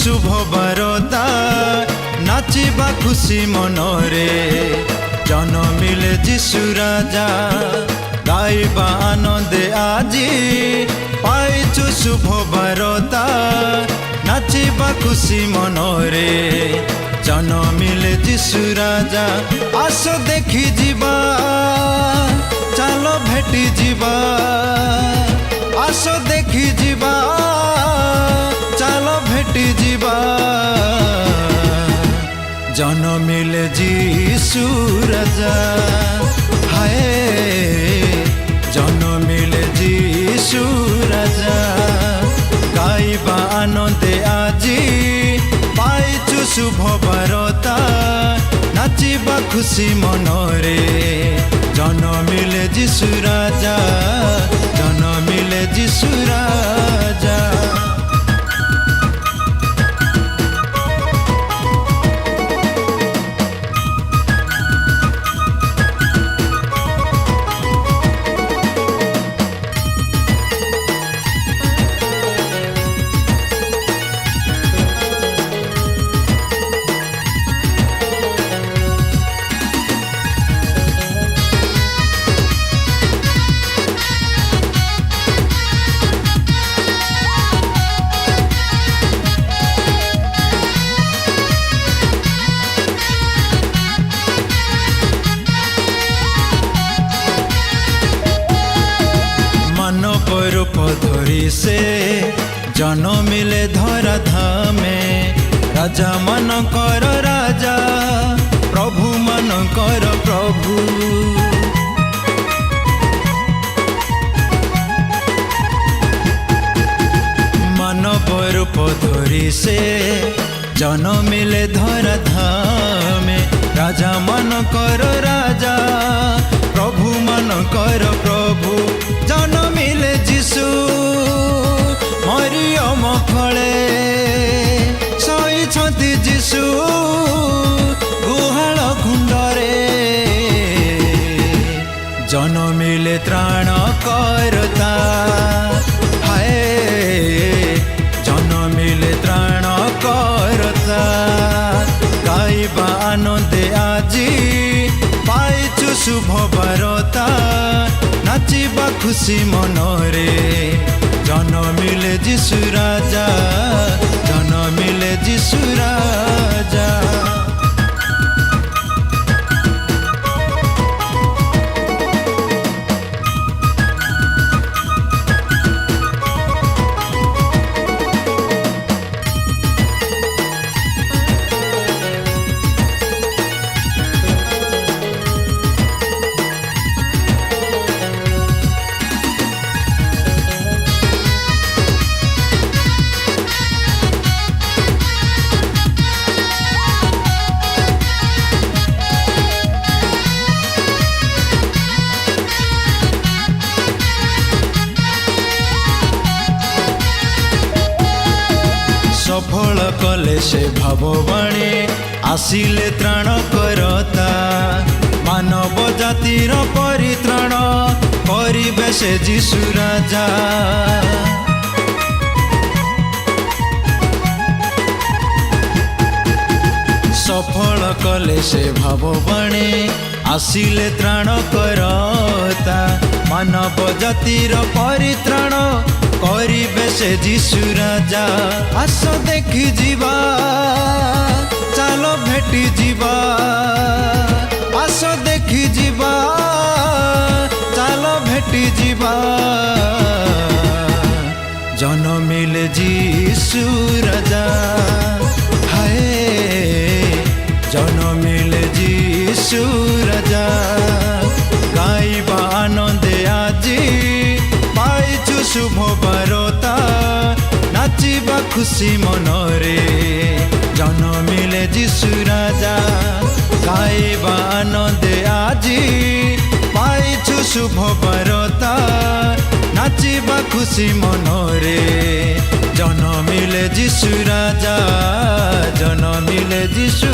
शुभ बारता नाचिबा खुशी मनरे जन्मिले जीशु राजा गाइबा आनंदे आजी पाइचु शुभ बारता नाचिबा खुशी मनरे जन्मिले जीशु राजा आस देखी जीवा चालो भेटी जीवा आस देखी जीवा चालो भेटी जीवा जन्मिले जीशु राजा हाय जन्मिले जीशु राजा गाइबा आनंदे आजी पाइचु शुभ बारता नाचिबा खुशी मनरे जन्मिले जीशु राजा जन्मिले जीशु राजा। रूप धरी से जन्मिले धरा धामे राजा मनकर राजा प्रभु मनकर प्रभु मानव रूप धरी से जन्मिले धरा धामे राजा मनकर राजा प्रभु मनकर प्रभु जन्मिले जीशु मरियम फळे सहिछन्ति जीशु गुहाल खुंडरे जन्मिले त्राण करता हाय जन्मिले त्राण करता गाइबा आनंदे आजी पाइचु शुभ बारता नाचिबा खुशी मनरे जन्मिले जीशु राजा जन्मिले जीशु राजा। सफल कले से भाववाणी आसिले त्राण करता मानव जातिर परित्राण करिबे से जीशु राजा सफल कले से भाववाणी आसिले त्राण करता मानव जातिर परित्राण करिबे से जीशु राजा आस देखी जीवा चालो भेटी जीवा आस देखी जीवा चालो भेटी जीवा जन्मिले जीशु राजा हाय जन्मिले जीशु राजा गाइबा आनंदे आजी पाइचु शुभ बारता नाचिबा खुशी मनरे जन्मिले जीशु राजा गाइबा आनंदे आजी पाइचु शुभ बारता नाचिबा खुशी मनरे जन्मिले जीशु राजा जन्मिले जीशु